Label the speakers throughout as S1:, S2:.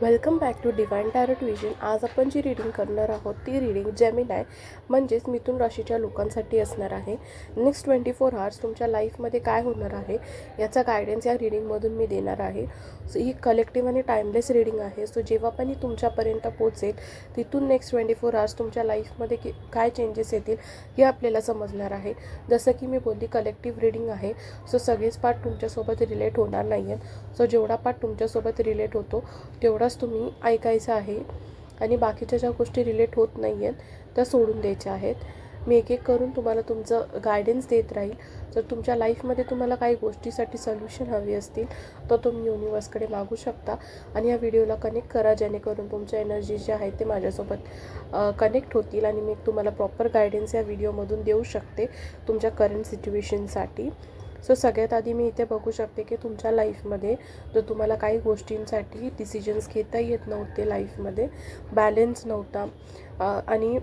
S1: Welcome back to Divine Tarot Vision. आज आपण जी reading करणार आहोत ती रीडिंग जेमिनी म्हणजेच मिथुन राशीच्या लोकांसाठी असणार आहे. नेक्स्ट 24 आवर्स तुमच्या लाईफमध्ये काय होणार आहे याचा गायडन्स या रीडिंगमधून मी देणार आहे. सो ही कलेक्टिव्ह आणि टाईमलेस रीडिंग आहे. सो जेव्हा पण ही तुमच्यापर्यंत पोहोचेल तिथून नेक्स्ट 24 आवर्स तुमच्या लाईफमध्ये काय चेंजेस येतील हे आपल्याला समजणार आहे. जसं की मी बोलली कलेक्टिव्ह रीडिंग आहे. सो सगळेच पार्ट तुमच्यासोबत रिलेट होणार नाही आहेत. सो जेवढा पार्ट तुमच्यासोबत रिलेट होतो तेवढाच तुम्ही ऐकायचं आहे आणि बाकीच्या ज्या गोष्टी रिलेट होत नाही आहेत त्या सोडून द्यायच्या आहेत. मी एक एक करून तुम्हाला तुमचं गायडन्स देत राहील. जर तुमच्या लाईफमध्ये तुम्हाला काही गोष्टीसाठी सोल्युशन हवी असतील तर तुम्ही युनिवर्सकडे मागू शकता आणि या व्हिडिओला कनेक्ट करा, जेणेकरून तुमच्या एनर्जी जे आहेत ते माझ्यासोबत कनेक्ट होतील आणि मी तुम्हाला प्रॉपर गायडन्स या व्हिडिओमधून देऊ शकते तुमच्या करंट सिच्युएशनसाठी. सो सगळ्यात आधी मी इथे बघू शकते की तुमच्या लाईफमध्ये जर तुम्हाला काही गोष्टींसाठी डिसिजन्स घेता येत नव्हते, लाईफमध्ये बॅलन्स नव्हता आणि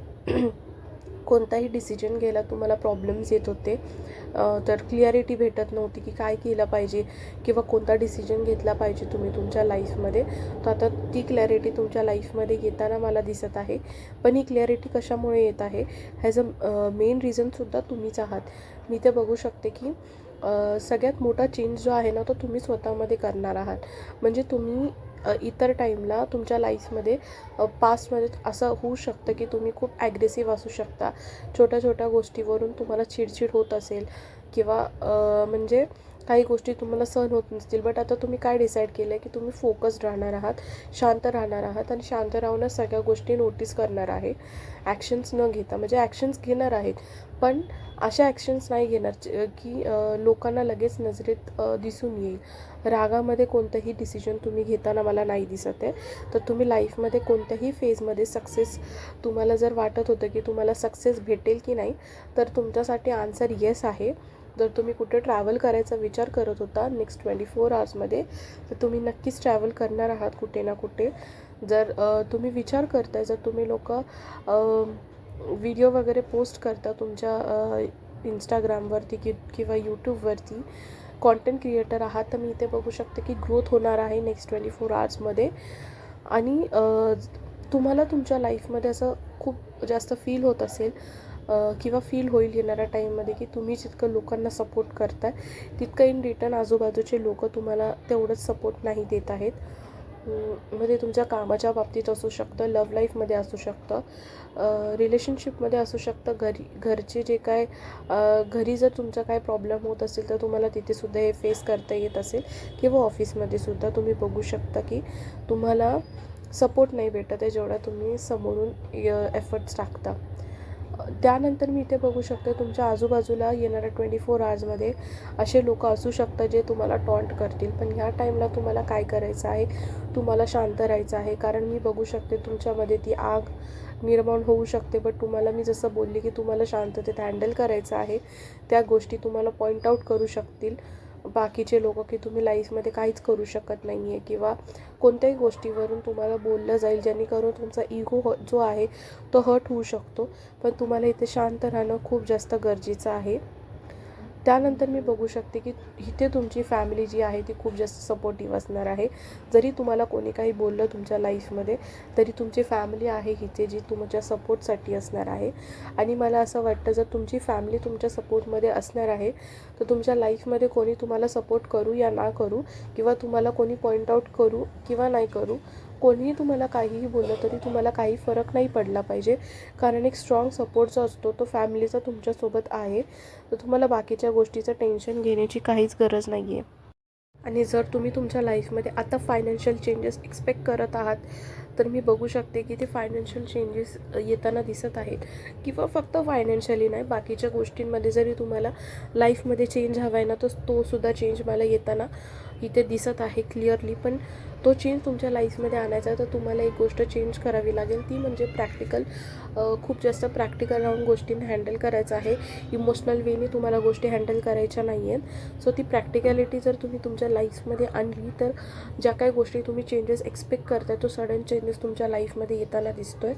S1: कोणताही डिसिजन घ्यायला तुम्हाला प्रॉब्लेम्स येत होते, तर क्लिअरिटी भेटत नव्हती की काय केलं पाहिजे किंवा कोणता डिसिजन घेतला पाहिजे तुम्ही तुमच्या लाईफमध्ये. तर आता ती क्लॅरिटी तुमच्या लाईफमध्ये येताना मला दिसत आहे. पण ही क्लॅरिटी कशामुळे येत आहे ह्याज अ मेन रिझनसुद्धा तुम्हीच आहात. मी ते बघू शकते की सगळ्यात मोठा चेंज जो आहे ना तो तुम्ही स्वतःमध्ये करणार आहात. म्हणजे तुम्ही इतर टाईमला तुमच्या लाईफमध्ये पास्टमध्ये असं होऊ शकतं की तुम्ही खूप ॲग्रेसिव्ह असू शकता. छोट्या छोट्या गोष्टीवरून तुम्हाला चिडचिड होत असेल किंवा म्हणजे काही गोष्टी तुम्हाला सहन होत नसतील. बट आता तुम्ही काय डिसाईड केलं आहे की तुम्ही फोकस्ड राहणार आहात, शांत राहणार आहात आणि शांत राहूनच सगळ्या गोष्टी नोटीस करणार आहे. ॲक्शन्स न घेता, म्हणजे ॲक्शन्स घेणार आहेत पण अशा ॲक्शन्स नाही घेणार की लोकांना लगेच नजरेत दिसून येईल. रागामध्ये कोणतंही डिसिजन तुम्ही घेताना मला नाही दिसत आहे. तर तुम्ही लाईफमध्ये कोणत्याही फेजमध्ये सक्सेस तुम्हाला जर वाटत होतं की तुम्हाला सक्सेस भेटेल की नाही, तर तुमच्यासाठी आन्सर येस आहे. जर तुम्ही कुठे ट्रॅव्हल करायचा विचार करत होता नेक्स्ट 24 आवर्समध्ये तर तुम्ही नक्कीच ट्रॅव्हल करणार आहात कुठे ना कुठे. जर तुम्ही विचार करताय, जर तुम्ही लोक व्हिडिओ वगैरे पोस्ट करता तुमच्या इंस्टाग्रामवरती किंवा यूट्यूबवरती कॉन्टेंट क्रिएटर आहात, तर मी इथे बघू शकते की ग्रोथ होणार आहे नेक्स्ट 24 आवर्समध्ये. आणि तुम्हाला तुमच्या लाईफमध्ये असं खूप जास्त फील होत असेल किंवा फील होईल येणाऱ्या टाईममध्ये की तुम्ही जितकं लोकांना सपोर्ट करताय तितकं इन रिटर्न आजूबाजूचे लोक तुम्हाला तेवढंच सपोर्ट नाही देत आहेत. मध्ये तुमच्या कामाच्या बाबतीत असू शकतं, लव्ह लाईफमध्ये असू शकतं, रिलेशनशिपमध्ये असू शकतं, घरचे जे काय घरी जर तुमचा काय प्रॉब्लेम होत असेल तर तुम्हाला तिथेसुद्धा हे फेस करता येत असेल किंवा ऑफिसमध्ये सुद्धा तुम्ही बघू शकता की तुम्हाला सपोर्ट नाही भेटत आहे जेवढा तुम्ही समोरून एफर्ट्स टाकता. त्यानंतर मी इथे बघू शकते तुमच्या आजूबाजूला येणाऱ्या 24 आवर्समध्ये असे लोक असू शकतात जे तुम्हाला टॉन्ट करतील. पण ह्या टाईमला तुम्हाला काय करायचं आहे, तुम्हाला शांत राहायचं आहे. कारण मी बघू शकते तुमच्यामध्ये ती आग निर्माण होऊ शकते, बट तुम्हाला मी जसं बोलली की तुम्हाला शांततेत हँडल करायचं आहे. त्या गोष्टी तुम्हाला पॉईंट आऊट करू शकतील बाकीचे लोक की तुम्ही लाईफमध्ये काहीच करू शकत नाही आहे किंवा कोणत्याही गोष्टीवरून तुम्हाला बोललं जाईल जेणेकरून तुमचा इगो जो आहे तो हर्ट होऊ शकतो. पण तुम्हाला इथे शांत राहणं खूप जास्त गरजेचं आहे. त्यानंतर मी बघू शकते की इथे तुमची फॅमिली जी आहे ती खूप जास्त सपोर्टिव्ह असणार आहे. जरी तुम्हाला कोणी काही बोललं तुमच्या लाईफमध्ये तरी तुमची फॅमिली आहे इथे जी तुमच्या सपोर्टसाठी असणार आहे. आणि मला असं वाटतं जर तुमची फॅमिली तुमच्या सपोर्टमध्ये असणार आहे तर तुमच्या लाईफमध्ये कोणी तुम्हाला सपोर्ट करू या ना करू किंवा तुम्हाला कोणी पॉईंट आऊट करू किंवा नाही करू, कोणीही तुम्हाला काहीही बोललं तरी तुम्हाला काही फरक नाही पडला पाहिजे. कारण एक स्ट्रॉंग सपोर्ट जो असतो तो फॅमिलीचा तुमच्यासोबत आहे. तर तुम्हाला बाकीच्या गोष्टीचं टेन्शन घेण्याची काहीच गरज नाही आहे. आणि जर तुम्ही तुमच्या लाईफमध्ये आता फायनान्शियल चेंजेस एक्सपेक्ट करत आहात तर मी बघू शकते की ते फायनान्शियल चेंजेस येताना दिसत आहेत. किंवा फक्त फायनान्शियली नाही, बाकीच्या गोष्टींमध्ये जरी तुम्हाला लाईफमध्ये चेंज हवा आहे ना तर तो सुद्धा चेंज मला येताना इथे दिसत आहे क्लिअरली. पण तो चेंज तुमच्या लाईफमध्ये आणायचा तर तुम्हाला एक गोष्ट चेंज करावी लागेल, ती म्हणजे प्रॅक्टिकल. खूप जास्त प्रॅक्टिकल राहून गोष्टींना हँडल करायचं आहे. इमोशनल वेने तुम्हाला गोष्टी हँडल करायच्या नाही आहेत. सो ती प्रॅक्टिकॅलिटी जर तुम्ही तुमच्या लाईफमध्ये आणली तर ज्या काही गोष्टी तुम्ही चेंजेस एक्सपेक्ट करताय तो सडन चेंजेस तुमच्या लाईफमध्ये येताना दिसतो आहे.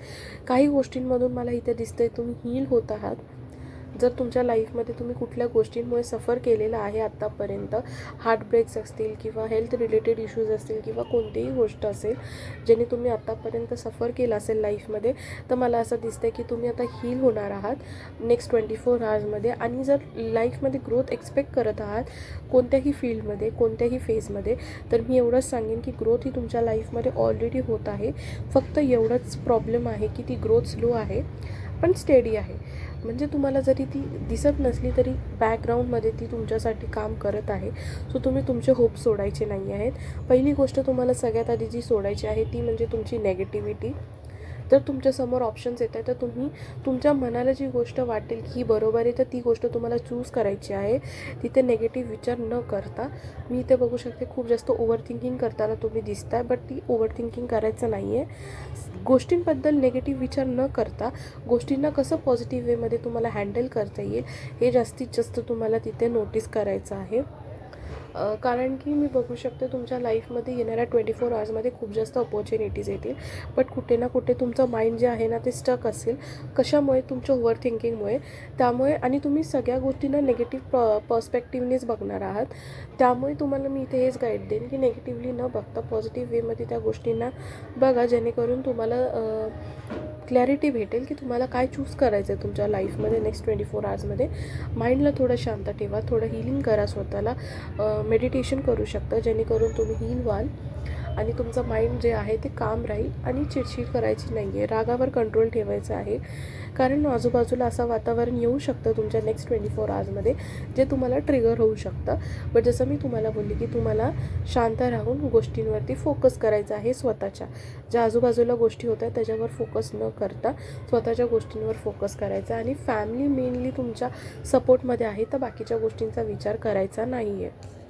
S1: काही गोष्टींमधून मला इथे दिसतं आहे तुम्ही हील होत आहात. जर तुमच्या लाईफमध्ये तुम्ही कुठल्या गोष्टींमुळे सफर केलेला आहे आत्तापर्यंत, हार्टब्रेक्स असतील किंवा हेल्थ रिलेटेड इश्यूज असतील किंवा कोणतीही गोष्ट असेल ज्याने तुम्ही आत्तापर्यंत सफर केलं असेल लाईफमध्ये, तर मला असं दिसतं की तुम्ही आता हील होणार आहात नेक्स्ट 24 आवर्समध्ये. आणि जर लाईफमध्ये ग्रोथ एक्सपेक्ट करत आहात कोणत्याही फील्डमध्ये, कोणत्याही फेजमध्ये, तर मी एवढंच सांगेन की ग्रोथ ही तुमच्या लाईफमध्ये ऑलरेडी होत आहे. फक्त एवढंच प्रॉब्लेम आहे की ती ग्रोथ स्लो आहे पण स्टेडी आहे. म्हणजे तुम्हाला जरी ती दिसत नसली तरी बॅकग्राऊंडमध्ये ती तुमच्यासाठी काम करत आहे. सो तुम्ही तुमचे होप सोडायचे नाही आहेत. पहिली गोष्ट तुम्हाला सगळ्यात आधी जी सोडायची आहे ती म्हणजे तुमची नेगेटिव्हिटी. जर तुमच्यासमोर ऑप्शन्स येत आहे तर तुम्ही तुमच्या मनाला जी गोष्ट वाटेल की ही बरोबर आहे तर ती गोष्ट तुम्हाला चूज करायची आहे. तिथे नेगेटिव्ह विचार न करता. मी इथे बघू शकते खूप जास्त ओव्हर थिंकिंग करताना तुम्ही दिसताय, बट ती ओव्हर थिंकिंग करायचं नाही आहे. गोष्टींबद्दल नेगेटिव्ह विचार न करता गोष्टींना कसं पॉझिटिव्ह वेमध्ये तुम्हाला हँडल करता येईल हे जास्तीत जास्त तुम्हाला तिथे नोटीस करायचं आहे. कारण की मी बघू शकते तुमच्या लाईफमध्ये येणाऱ्या 24 आवर्समध्ये खूप जास्त अपॉर्च्युनिटीज येतील, बट कुठे ना कुठे तुमचं माइंड जे आहे ना ते स्टक असेल. कशामुळे? तुमच्या ओव्हर थिंकिंगमुळे. त्यामुळे आणि तुम्ही सगळ्या गोष्टींना निगेटिव्ह पर्स्पेक्टिव्हनेच बघणार आहात. त्यामुळे तुम्हाला मी इथे हेच गाईड देईन की निगेटिव्हली न बघता पॉझिटिव्ह वेमध्ये त्या गोष्टींना बघा, जेणेकरून तुम्हाला क्लॅरिटी भेटेल की तुम्हाला काय चूज करायचं आहे तुमच्या लाईफमध्ये नेक्स्ट 24 आवर्समध्ये. माइंडला थोडं शांत ठेवा, थोडं हीलिंग करा स्वतःला. मेडिटेशन करू शकता जेणेकरून तुम्ही हील व्हाल आणि तुमचं माइंड जे आहे ते काम राहील. आणि चिडचिड करायची नाही आहे, रागावर कंट्रोल ठेवायचा आहे. कारण आजूबाजूला असं वातावरण येऊ शकतं तुमच्या नेक्स्ट 24 आवर्समध्ये जे तुम्हाला ट्रिगर होऊ शकतं. बट जसं मी तुम्हाला बोलली की तुम्हाला शांत राहून गोष्टींवरती फोकस करायचा आहे. स्वतःच्या ज्या आजूबाजूला गोष्टी होत आहेत त्याच्यावर फोकस न करता स्वतःच्या गोष्टींवर फोकस करायचा. आणि फॅमिली मेनली तुमच्या सपोर्टमध्ये आहे तर बाकीच्या गोष्टींचा विचार करायचा नाही आहे.